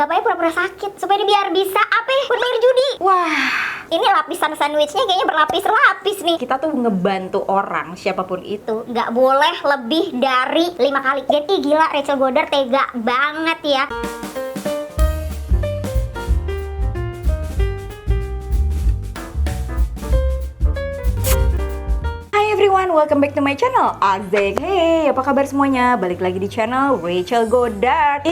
bapaknya pura-pura sakit supaya dia biar bisa apa ya, buat bayar judi. Wah, ini lapisan sandwichnya kayaknya berlapis-lapis nih. Kita tuh ngebantu orang siapapun itu Nggak boleh lebih dari 5 kali. Jadi gila, Rachel Goddard tega banget ya. everyone, welcome back to my channel Azek. Hey, apa kabar semuanya? Balik lagi di channel Rachel Goddard.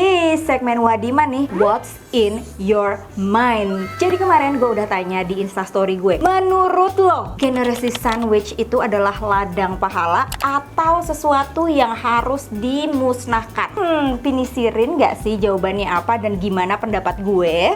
Segmen Wadiman nih, What's in your mind? Jadi kemarin gue udah tanya di instastory gue, menurut lo generasi sandwich itu adalah ladang pahala atau sesuatu yang harus dimusnahkan? Pinisirin gak sih jawabannya apa dan gimana pendapat gue?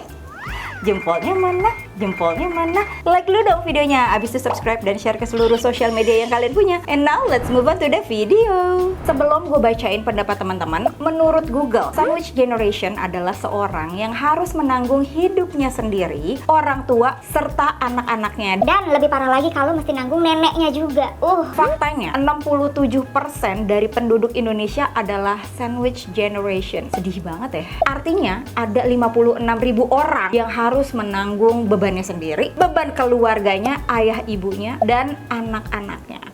Jempolnya mana? Jempolnya mana? Like dulu dong videonya, abis itu subscribe dan share ke seluruh sosial media yang kalian punya. And now let's move on to the video. Sebelum gue bacain pendapat teman-teman, menurut Google, sandwich generation adalah seorang yang harus menanggung hidupnya sendiri, orang tua, serta anak-anaknya. Dan lebih parah lagi kalau mesti nanggung neneknya juga. Faktanya, 67% dari penduduk Indonesia adalah sandwich generation. Sedih banget ya. Artinya, ada 56.000 orang yang harus menanggung bebannya sendiri, beban keluarganya, ayah ibunya, dan anak-anaknya.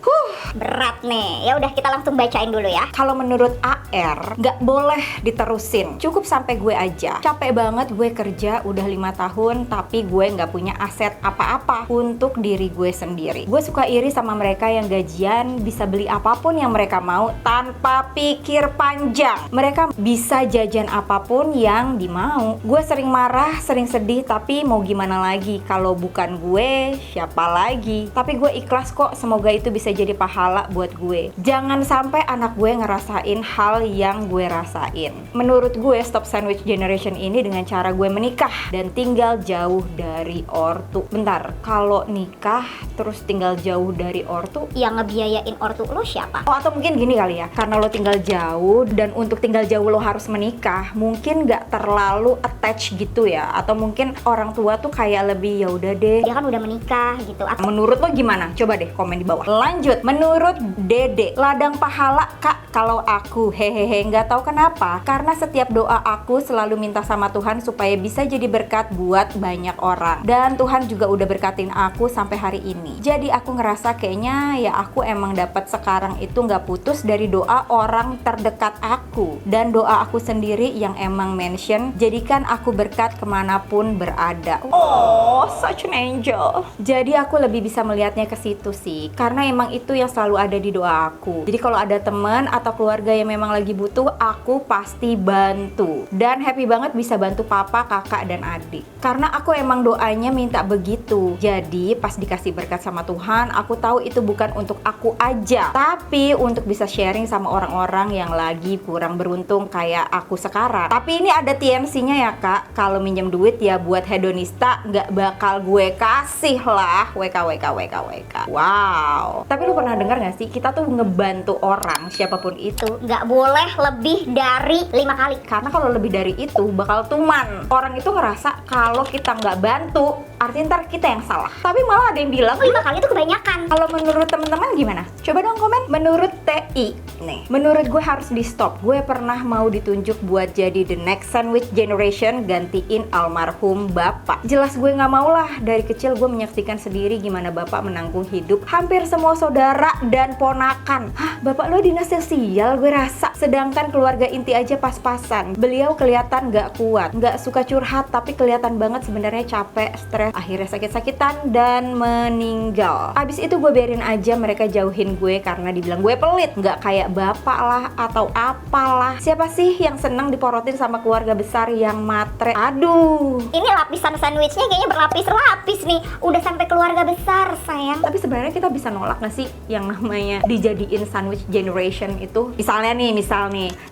Berat nih. Ya udah, kita langsung bacain dulu ya. Kalau menurut AR, nggak boleh diterusin. Cukup sampai gue aja. Capek banget gue kerja udah 5 tahun, tapi gue nggak punya aset apa-apa untuk diri gue sendiri. Gue suka iri sama mereka yang gajian bisa beli apapun yang mereka mau tanpa pikir panjang. Mereka bisa jajan apapun yang dimau. Gue sering marah, sering sedih, tapi mau gimana lagi? Kalau bukan gue, siapa lagi? Tapi gue ikhlas kok, semoga itu bisa jadi pahala buat gue. Jangan sampai anak gue ngerasain hal yang gue rasain. Menurut gue, stop sandwich generation ini dengan cara gue menikah dan tinggal jauh dari ortu. Bentar, kalau nikah terus tinggal jauh dari ortu, yang ngebiayain ortu lo siapa? Oh, atau mungkin gini kali ya, karena lo tinggal jauh dan untuk tinggal jauh lo harus menikah, mungkin gak terlalu attach gitu ya, atau mungkin orang tua tuh kayak lebih ya udah deh, dia kan udah menikah gitu. Menurut lo gimana? Coba deh komen di bawah. Lanjut, menurut Dede, ladang pahala kak kalau aku, hehehe, nggak tahu kenapa, karena setiap doa aku selalu minta sama Tuhan supaya bisa jadi berkat buat banyak orang, dan Tuhan juga udah berkatin aku sampai hari ini. Jadi aku ngerasa kayaknya ya aku emang dapat sekarang itu nggak putus dari doa orang terdekat aku dan doa aku sendiri yang emang mention, jadikan aku berkat kemanapun berada. Oh, such an angel. Jadi aku lebih bisa melihatnya ke situ sih, karena emang itu yang selalu ada di doa aku. Jadi kalau ada teman atau keluarga yang memang lagi butuh, aku pasti bantu. Dan happy banget bisa bantu papa, kakak, dan adik. Karena aku emang doanya minta begitu. Jadi pas dikasih berkat sama Tuhan, aku tahu itu bukan untuk aku aja, tapi untuk bisa sharing sama orang-orang yang lagi kurang beruntung kayak aku sekarang. Tapi ini ada TMC-nya ya kak, kalau minjem duit ya buat hedonista nggak bakal gue kasih lah. WK. Wow. Tapi lu pernah dengar nggak sih, kita tuh ngebantu orang siapapun itu nggak boleh lebih dari 5 kali. karena kalau lebih dari itu bakal tuman. Orang itu ngerasa kalau kita nggak bantu artinya ntar kita yang salah, tapi malah ada yang bilang 5 kali itu kebanyakan. Kalau menurut teman-teman gimana? Coba dong komen. Menurut TI nih, menurut gue harus di stop. Gue pernah mau ditunjuk buat jadi the next sandwich generation, gantiin almarhum bapak. Jelas gue nggak mau lah. Dari kecil gue menyaksikan sendiri gimana bapak menanggung hidup hampir semua saudara dan ponakan. Bapak lo dinas sosial gue rasa. Sedangkan keluarga inti aja pas-pasan. Beliau kelihatan nggak kuat, nggak suka curhat, tapi kelihatan banget sebenarnya capek, stres, akhirnya sakit-sakitan dan meninggal. Abis itu gue biarin aja mereka jauhin gue karena dibilang gue pelit, nggak kayak bapak lah atau apalah. Siapa sih yang seneng diporotin sama keluarga besar yang matre? Aduh, ini lapisan sandwichnya kayaknya berlapis-lapis nih. Udah sampai keluarga besar sayang. tapi sebenarnya kita bisa nolak nggak sih yang namanya dijadiin sandwich generation itu? Misalnya nih,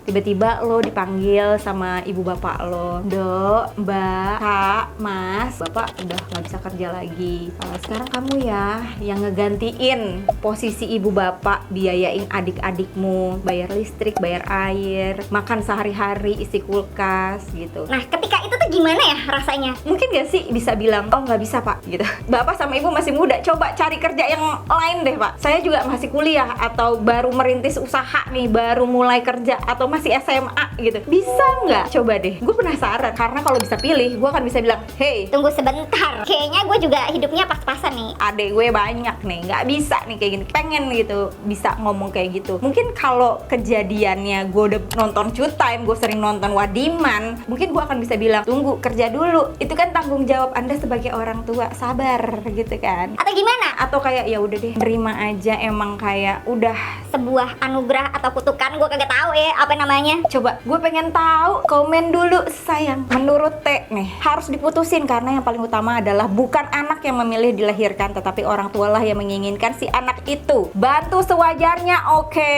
tiba-tiba lo dipanggil sama ibu bapak lo, Dok, Mbak, Kak, Mas, bapak udah nggak bisa kerja lagi. Sekarang kamu ya yang ngegantiin posisi ibu bapak, biayain adik-adikmu, bayar listrik, bayar air, makan sehari-hari, isi kulkas gitu. Nah, ketika itu tuh gimana ya rasanya? Mungkin gak sih bisa bilang, oh nggak bisa pak gitu. Bapak sama ibu masih muda, coba cari kerja yang lain deh pak. Saya juga masih kuliah atau baru merintis usaha nih, baru mulai kerja atau masih SMA gitu. Bisa nggak? Coba deh. Gue penasaran karena kalau bisa pilih, gue akan bisa bilang, hey, Tunggu sebentar, kayaknya gue juga hidupnya pas-pasan nih. adek gue banyak nih, nggak bisa nih kayak gini, pengen gitu bisa ngomong kayak gitu. Mungkin kalau kejadiannya gue udah nonton Shoot Time, gue sering nonton Wadiman, mungkin gue akan bisa bilang, tunggu, kerja dulu, itu kan tanggung jawab Anda sebagai orang tua, sabar gitu kan. Atau gimana? Atau kayak ya udah deh, terima aja, emang kayak udah. Sebuah anugerah atau kutukan, gue kagak tahu ya apa namanya. Coba gue pengen tahu, komen dulu sayang. Menurut T nih, harus diputusin karena yang paling utama adalah bukan anak yang memilih dilahirkan, tetapi orang tua lah yang menginginkan si anak itu. Bantu sewajarnya, oke.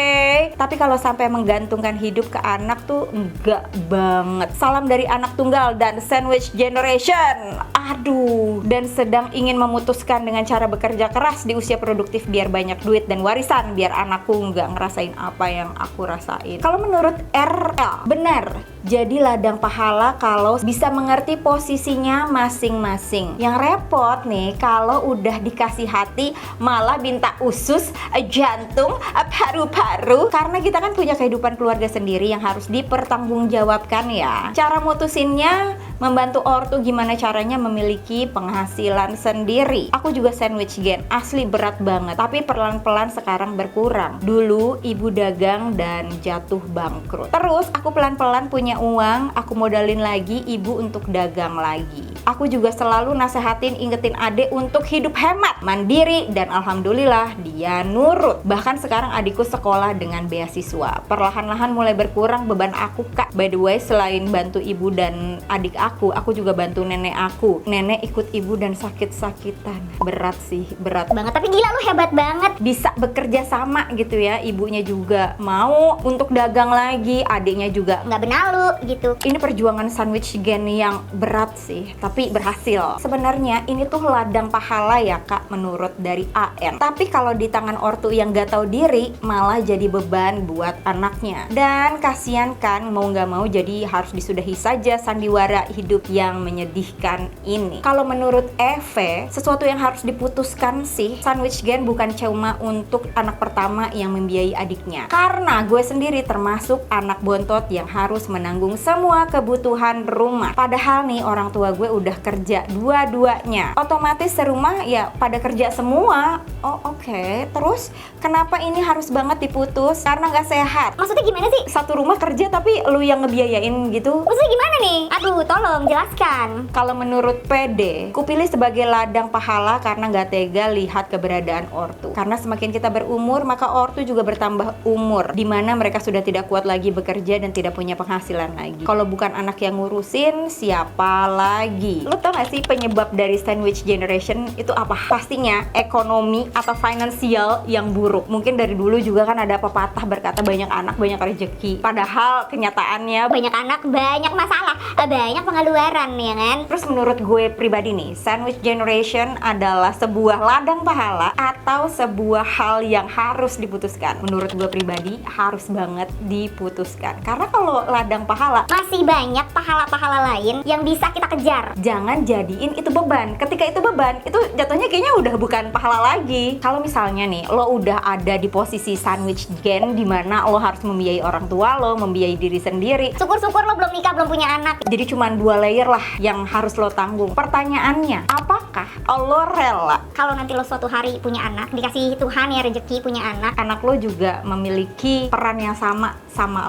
Tapi kalau sampai menggantungkan hidup ke anak tuh enggak banget. Salam dari anak tunggal dan sandwich generation. Aduh, dan sedang ingin memutuskan dengan cara bekerja keras di usia produktif biar banyak duit dan warisan, biar anakku nggak ngerasain apa yang aku rasain. Kalau menurut RL, benar. Jadi ladang pahala kalau bisa mengerti posisinya masing-masing. Yang repot nih kalau udah dikasih hati malah minta usus, jantung, paru-paru. Karena kita kan punya kehidupan keluarga sendiri yang harus dipertanggungjawabkan ya. Cara mutusinnya membantu ortu gimana caranya memiliki penghasilan sendiri. Aku juga sandwich gen, asli berat banget. Tapi pelan-pelan sekarang berkurang. Dulu ibu dagang dan jatuh bangkrut. Terus aku pelan-pelan punya uang, aku modalin lagi ibu untuk dagang lagi. Aku juga selalu nasehatin, ingetin adek untuk hidup hemat, mandiri, dan alhamdulillah dia nurut. Bahkan sekarang adikku sekolah dengan beasiswa. Perlahan-lahan mulai berkurang beban aku kak. By the way, selain bantu ibu dan adik aku juga bantu nenek aku. Nenek ikut ibu dan sakit-sakitan. Berat sih, berat Banget, tapi gila lu hebat banget. bisa bekerja sama gitu ya, ibunya juga mau untuk dagang lagi, adiknya juga. Nggak benalu gitu. Ini perjuangan sandwich gen yang berat sih, tapi berhasil. Sebenarnya ini tuh ladang pahala ya kak, menurut dari AN. Tapi kalau di tangan ortu yang gak tahu diri, malah jadi beban buat anaknya. Dan kasihan kan, mau gak mau jadi harus disudahi saja sandiwara hidup yang menyedihkan ini. Kalau menurut EV, sesuatu yang harus diputuskan sih, sandwich gen bukan cuma untuk anak pertama yang membiayai adiknya. Karena gue sendiri termasuk anak bontot yang harus menanggung semua kebutuhan rumah. Padahal nih orang tua gue udah kerja dua-duanya. Otomatis serumah ya pada kerja semua. Oh oke. Terus kenapa ini harus banget diputus? Karena nggak sehat. Maksudnya gimana sih? Satu rumah kerja tapi lu yang ngebiayain gitu. Maksudnya gimana nih? Aduh, tolong jelaskan. Kalau menurut PD, kupilih sebagai ladang pahala karena nggak tega lihat keberadaan ortu. Karena semakin kita berumur, maka ortu juga bertambah umur, dimana mereka sudah tidak kuat lagi bekerja dan tidak punya penghasilan lagi. Kalau bukan anak yang ngurusin, siapa lagi? Lo tau gak sih penyebab dari sandwich generation itu apa? Pastinya ekonomi atau finansial yang buruk. Mungkin dari dulu juga kan ada pepatah berkata banyak anak banyak rezeki. Padahal kenyataannya Banyak anak, banyak masalah, banyak pengeluaran ya kan? Terus menurut gue pribadi nih, sandwich generation adalah sebuah ladang pahala atau sebuah hal yang harus diputuskan. Menurut gue pribadi harus banget diputuskan. Karena kalau ladang pahala, Masih banyak pahala-pahala lain yang bisa kita kejar. jangan jadiin itu beban. Ketika itu beban, itu jatuhnya kayaknya udah bukan pahala lagi. Kalau misalnya nih, lo udah ada di posisi sandwich gen dimana lo harus membiayai orang tua lo, membiayai diri sendiri. Syukur-syukur lo belum nikah, belum punya anak. Jadi cuma 2 layer lah yang harus lo tanggung. Pertanyaannya, apakah lo rela Kalau nanti lo suatu hari punya anak, dikasih Tuhan ya rezeki punya anak lo juga memiliki peran yang sama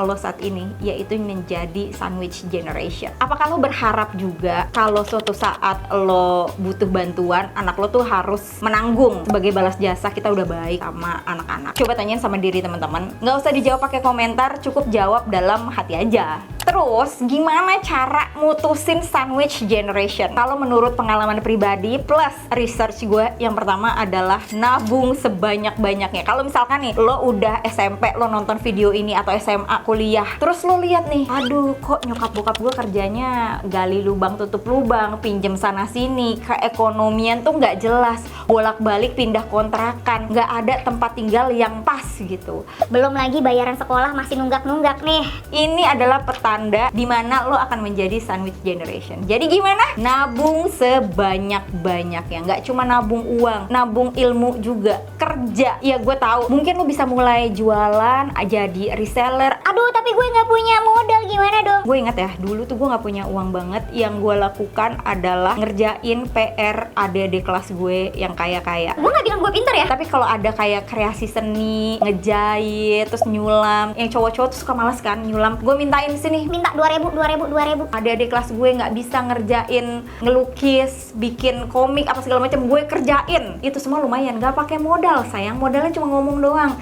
lo saat ini, yaitu menjadi sandwich generation? Apakah lo berharap juga kalau suatu saat lo butuh bantuan, anak lo tuh harus menanggung sebagai balas jasa kita udah baik sama anak-anak? Coba tanyain sama diri teman-teman. Nggak usah dijawab pakai komentar, cukup jawab dalam hati aja. Terus, gimana cara mutusin sandwich generation? Kalau menurut pengalaman pribadi plus research gue juga. Yang pertama adalah nabung sebanyak-banyaknya. Kalau misalkan nih lo udah SMP, lo nonton video ini atau SMA kuliah, terus lo lihat nih, aduh kok nyokap bokap gue kerjanya gali lubang tutup lubang, pinjem sana sini, keekonomian tuh nggak jelas, bolak-balik pindah kontrakan, nggak ada tempat tinggal yang pas gitu. Belum lagi bayaran sekolah masih nunggak-nunggak nih. Ini adalah petanda dimana lo akan menjadi sandwich generation. Jadi gimana? Nabung sebanyak-banyaknya. Nggak cuma nabung uang, nabung ilmu juga. Kerja. Ya gue tahu. Mungkin lo bisa mulai jualan, jadi reseller. Aduh, tapi gue nggak punya modal, gimana dong? Gue ingat ya, dulu tuh gue nggak punya uang banget. Yang gue lakukan adalah ngerjain PR adik-adik kelas gue yang kaya-kaya. Gue nggak bilang gue pinter ya. Tapi kalau ada kayak kreasi seni, ngejahit, terus nyulam, yang cowok-cowok tuh suka males kan nyulam, gue mintain sini, Minta 2.000. adik-adik kelas gue nggak bisa ngerjain ngelukis, bikin komik apa segala macam, gue kerjain. Itu semua lumayan, nggak pakai modal sayang, modalnya cuma ngomong doang.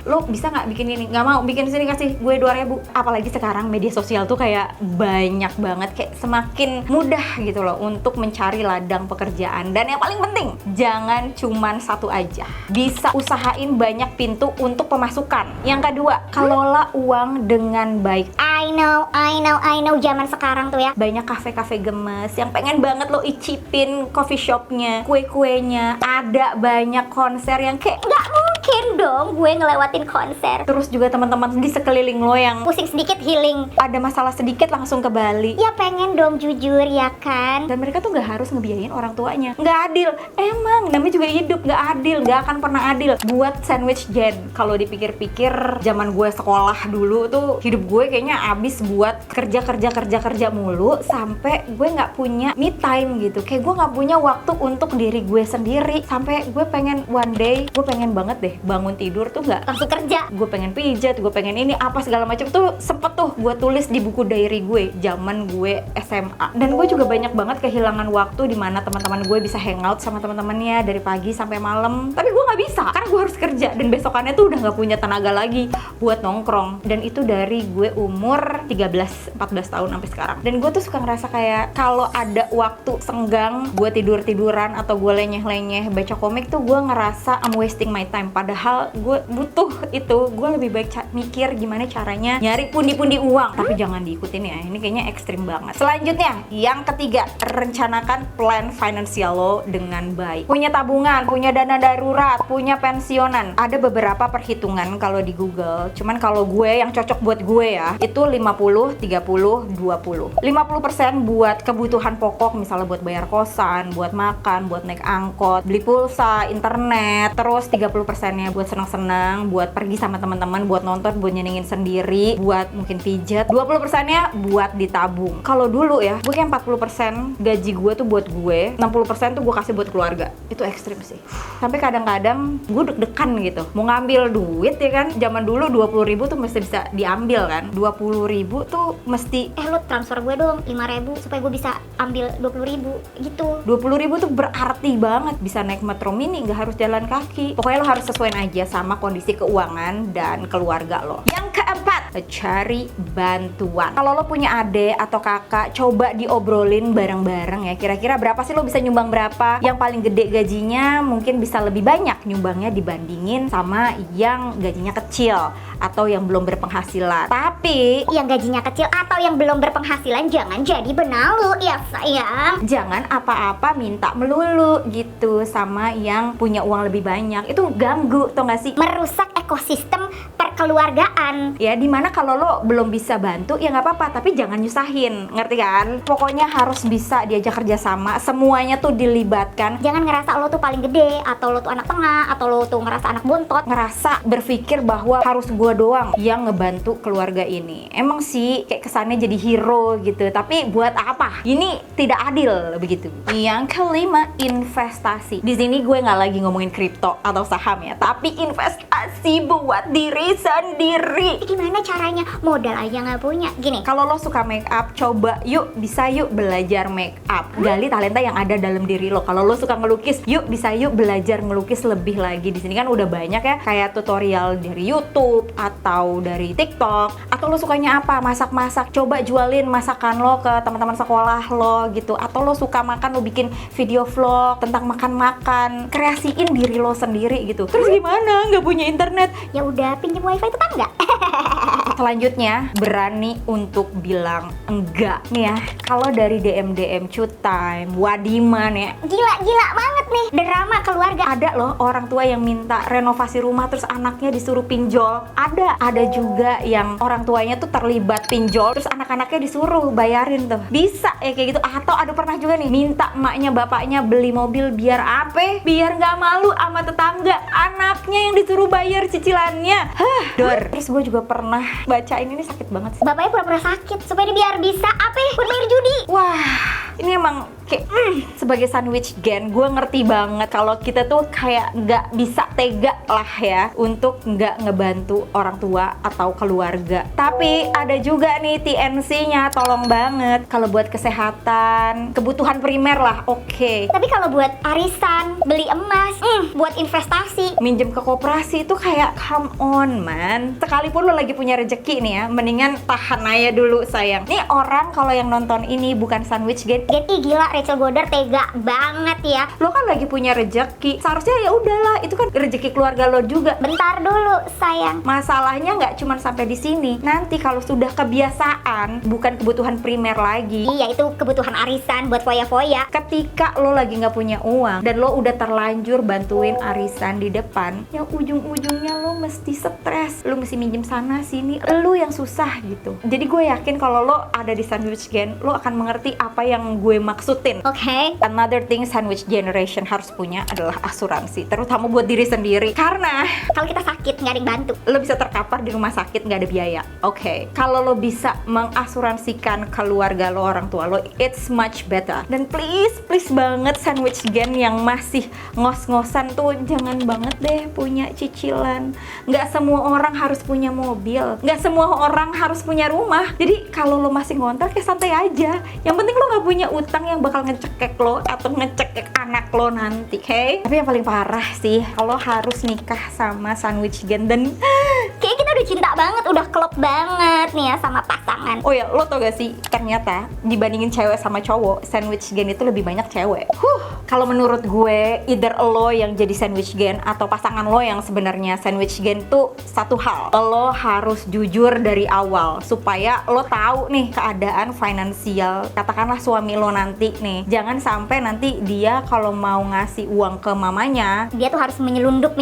Lo bisa nggak bikin ini? Nggak mau, bikin sini, kasih gue 2.000. Apalagi sekarang media sosial tuh kayak banyak banget, kayak semakin mudah gitu loh untuk mencari ladang pekerjaan. Dan yang paling penting, jangan cuman satu aja, bisa usahain banyak pintu untuk pemasukan. Yang kedua, kelola uang dengan baik. I know zaman sekarang tuh ya. Banyak kafe-kafe gemes yang pengen banget lo icipin coffee shopnya, kue-kuenya. Ada banyak konser yang kayak Nggak mungkin dong gue ngelewatin konser. terus juga teman-teman di sekeliling lo yang Pusing sedikit healing. ada masalah sedikit langsung ke Bali. Ya pengen dong jujur ya kan. Dan mereka tuh nggak harus ngebiayain orang tuanya. Nggak adil. Emang namanya juga hidup, nggak adil, nggak akan pernah adil. Buat sandwich gen, kalau dipikir-pikir zaman gue sekolah dulu tuh hidup gue kayaknya abis buat kerja mulu sampai gue nggak punya me time gitu. Kayak gue nggak punya waktu untuk diri gue sendiri. Sampai gue pengen one day, gue pengen banget deh bangun tidur tuh nggak Langsung kerja. gue pengen pijat, gue pengen ini apa segala macam tuh sempet tuh gue tulis di buku diary gue zaman gue SMA. Dan gue juga banyak banget kehilangan waktu di mana teman-teman gue bisa hangout sama teman-temannya dari pagi sampai malam, tapi gue nggak bisa karena gue harus kerja dan besokannya tuh udah nggak punya tenaga lagi buat nongkrong. Dan itu dari gue umur 13-14 tahun sampai sekarang. Dan gue tuh suka ngerasa kayak kalau ada waktu senggang gue tidur-tiduran atau gue lenyeh-lenyeh baca komik tuh gue ngerasa I'm wasting my time, padahal gue butuh itu. Gue lebih baik mikir gimana caranya nyari pundi-pundi uang, tapi jangan diikutin ya, ini kayaknya ekstrim banget. Selanjutnya, yang ketiga, rencanakan plan finansial lo dengan baik. Punya tabungan, punya dana darurat, punya pensiunan. Ada beberapa perhitungan kalau di Google, cuman kalau gue yang cocok buat gue ya, itu 50, 30, 20. 50% buat kebutuhan pokok, misalnya buat bayar kosan, buat makan, buat naik angkot, beli pulsa, internet. Terus 30%-nya buat senang-senang, buat pergi sama teman-teman, buat nonton, buat nyenengin sendiri, buat mungkin pijat. 20%-nya buat ditabung. Kalau dulu ya, gue kayak 40% gaji gue tuh buat gue, 60% tuh gue kasih buat keluarga. Itu ekstrim sih. Sampai kadang-kadang gue deg-degan gitu. Mau ngambil duit ya kan, zaman dulu 20.000 tuh mesti bisa diambil kan. 20.000 tuh mesti Lu transfer gue dong 5.000 supaya gue bisa ambil 20.000 gitu. 20.000 tuh berarti banget. Bisa naik metro mini, nggak harus jalan kaki. Pokoknya lo harus sesuaiin aja sama kondisi keuangan dan keluarga lo. Yang keempat, cari bantuan. Kalau lo punya adik atau kakak, coba diobrolin bareng-bareng ya. Kira-kira berapa sih lo bisa nyumbang berapa? Yang paling gede gajinya mungkin bisa lebih banyak nyumbangnya dibandingin sama yang gajinya kecil atau yang belum berpenghasilan. Tapi yang gajinya kecil atau yang belum berpenghasilan jangan jadi benalu ya sayang. jangan apa-apa minta melulu gitu sama yang punya uang lebih banyak. Itu ganggu, tau gak sih? Merusak ekosistem perkeluargaan. Ya dimana kalau lo belum bisa bantu ya nggak apa-apa, tapi jangan nyusahin, ngerti kan? Pokoknya harus bisa diajak kerja sama, semuanya tuh dilibatkan. Jangan ngerasa lo tuh paling gede, atau lo tuh anak tengah, atau lo tuh ngerasa anak bontot. Ngerasa berpikir bahwa harus gua doang yang ngebantu keluarga ini. Emang sih kayak kesannya jadi hero gitu, tapi buat apa? Ini tidak adil begitu. Yang kelima, investasi. Di sini gue nggak lagi ngomongin kripto atau saham ya, tapi investasi buat diri sendiri. Gimana caranya? Modal aja nggak punya. Gini, Kalau lo suka make up, coba bisa yuk belajar make up. Gali talenta yang ada dalam diri lo. Kalau lo suka ngelukis, bisa yuk belajar ngelukis lebih lagi. Di sini kan udah banyak ya kayak tutorial dari YouTube, atau dari TikTok, atau lo sukanya apa? Masak-masak, coba jualin masakan lo ke teman-teman sekolah lo gitu. Atau lo suka makan, lo bikin video vlog tentang makan-makan, kreasiin diri lo sendiri gitu. Terus gimana? Nggak punya internet? Ya udah, pinjam wifi tetangga. Selanjutnya, berani untuk bilang enggak. Nih ya, kalau dari DM Shoot Time, Wadiman ya, Gila banget nih, drama keluarga. ada loh orang tua yang minta renovasi rumah terus anaknya disuruh pinjol. Ada juga yang orang tuanya tuh terlibat pinjol terus anak-anaknya disuruh bayarin tuh. Bisa ya kayak gitu. Atau ada pernah juga nih minta emaknya bapaknya beli mobil biar apa? Biar nggak malu sama tetangga. Anaknya yang disuruh bayar cicilannya. Dor. Terus gue juga pernah bacain ini, sakit banget sih. Bapaknya pura-pura sakit supaya dia biar bisa apa? Buat bayar judi. Wah, ini emang kayak sebagai sandwich gen, gue ngerti banget kalau kita tuh kayak nggak bisa tega lah ya untuk nggak ngebantu orang tua atau keluarga. Tapi ada juga nih TNC-nya, tolong banget kalau buat kesehatan, kebutuhan primer lah, oke. Tapi kalau buat arisan, beli emas, buat investasi, Minjem ke koperasi itu kayak come on man. Sekalipun lo lagi punya rezeki nih ya, mendingan tahan aja dulu sayang. Nih orang kalau yang nonton ini bukan sandwich gen, Ih gila, Rachel Godar tega banget ya. lo kan lagi punya rezeki, seharusnya ya udahlah, itu kan rezeki keluarga lo juga. Bentar dulu sayang. Masalahnya nggak cuma sampai di sini. Nanti kalau sudah kebiasaan, bukan kebutuhan primer lagi. Iya, itu kebutuhan arisan buat foya-foya. Ketika lo lagi nggak punya uang dan lo udah terlanjur bantuin arisan di depan, yang ujung-ujungnya lo mesti stres, lo mesti minjem sana sini, lo yang susah gitu. Jadi gue yakin kalau lo ada di sandwich gen, lo akan mengerti apa yang gue maksudin. Oke. Another thing sandwich generation harus punya adalah asuransi, terutama buat diri sendiri. Karena Kalau kita sakit nggak ada yang bantu. lo bisa terkapar di rumah sakit nggak ada biaya. Oke. Kalau lo bisa mengasuransikan keluarga lo, orang tua lo, it's much better. Dan please banget sandwich gen yang masih ngos-ngosan tuh jangan banget deh punya cicilan. Nggak semua orang harus punya mobil, nggak semua orang harus punya rumah. Jadi kalau lo masih ngontrak ya santai aja. Yang penting lo nggak punya utang yang bakal ngecekek lo atau ngecekek anak lo nanti, oke? Tapi yang paling parah sih kalau harus nikah sama sandwich gen dan Kayak kita udah cinta banget, udah klop banget nih ya sama pasangan. oh ya, lo tau gak sih, ternyata dibandingin cewek sama cowok, sandwich gen itu lebih banyak cewek. Kalau menurut gue, either lo yang jadi sandwich gen atau pasangan lo yang sebenarnya sandwich gen tuh satu hal. Lo harus jujur dari awal supaya lo tahu nih keadaan finansial. Katakanlah suami lo nanti nih, jangan sampai nanti dia kalau mau ngasih uang ke mamanya, Dia tuh harus menyelundup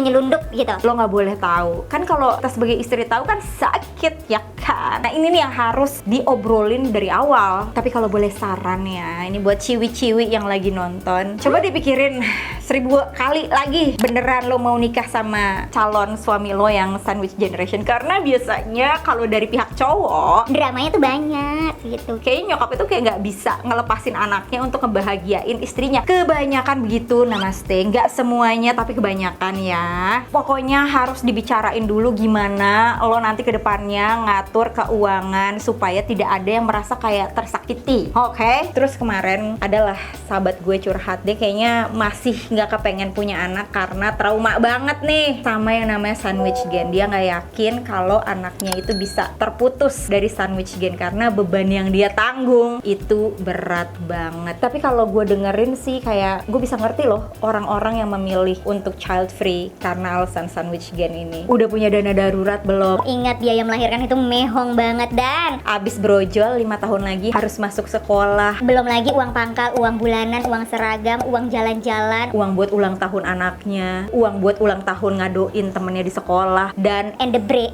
gitu. lo nggak boleh tahu. Kan kalau kita sebagai istri tahu kan sakit ya kan. Nah ini nih yang harus diobrolin dari awal. Tapi kalau boleh saran ya, ini buat ciwi-ciwi yang lagi nonton, coba dipikirin 1000 kali lagi beneran lo mau nikah sama calon suami lo yang sandwich generation. Karena biasanya kalau dari pihak cowok, Dramanya tuh banyak gitu. kayaknya nyokap itu kayak nggak bisa ngelepasin anaknya untuk ngebahagiain istrinya. Kebanyakan begitu, namaste. Nggak semuanya, tapi kebanyakan ya. Pokoknya harus dibicarain dulu gimana lo nanti ke depannya ngatur keuangan supaya tidak ada yang merasa kayak tersakiti. Oke? Terus kemarin adalah sahabat gue curhat, deh kayaknya masih nggak kepengen punya anak karena trauma banget nih sama yang namanya sandwich gen. Dia nggak yakin kalau anaknya itu bisa terputus dari sandwich gen karena beban yang dia tanggung itu berat banget. Tapi kalau gue dengerin sih kayak gue bisa ngerti loh orang-orang yang memilih untuk child free karena alasan sandwich gen ini. Udah punya dana darurat belum? Ingat biaya melahirkan itu mehong banget dan Abis brojol 5 tahun lagi harus masuk sekolah, belum lagi uang pangkal, uang bulanan, uang seragam, uang jalan-jalan, uang buat ulang tahun anaknya, uang buat ulang tahun ngadoin temennya di sekolah, dan and the bre.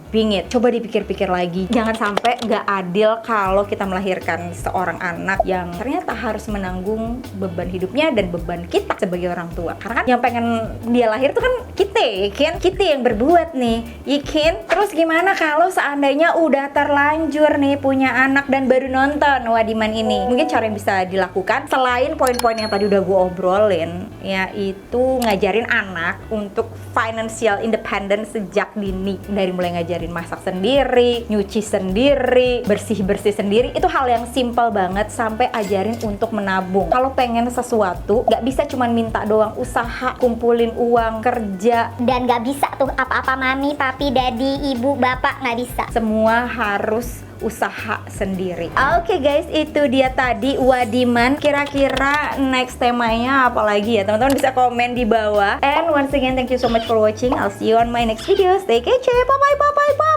bingit. Coba dipikir-pikir lagi, jangan sampai nggak adil kalau kita melahirkan seorang anak yang ternyata harus menanggung beban hidupnya dan beban kita sebagai orang tua. Karena kan yang pengen dia lahir tuh kan kita, kan? Kita yang berbuat nih, ikin. Terus gimana kalau seandainya udah terlanjur nih punya anak dan baru nonton Wadiman ini? Mungkin cara yang bisa dilakukan selain poin-poin yang tadi udah gue obrolin, yaitu ngajarin anak untuk financial independence sejak dini, dari mulai ngajarin ajarin masak sendiri, nyuci sendiri, bersih-bersih sendiri. Itu hal yang simple banget, sampai ajarin untuk menabung. Kalau pengen sesuatu, nggak bisa cuman minta doang, usaha, kumpulin uang, kerja. Dan gak bisa tuh apa-apa mami, papi, daddy, ibu, bapak, gak bisa. Semua harus usaha sendiri. Oke guys, itu dia tadi wadiman. Kira-kira next temanya apa lagi ya? Teman-teman bisa komen di bawah. And once again, thank you so much for watching. I'll see you on my next video. Stay kece. Bye bye bye bye bye.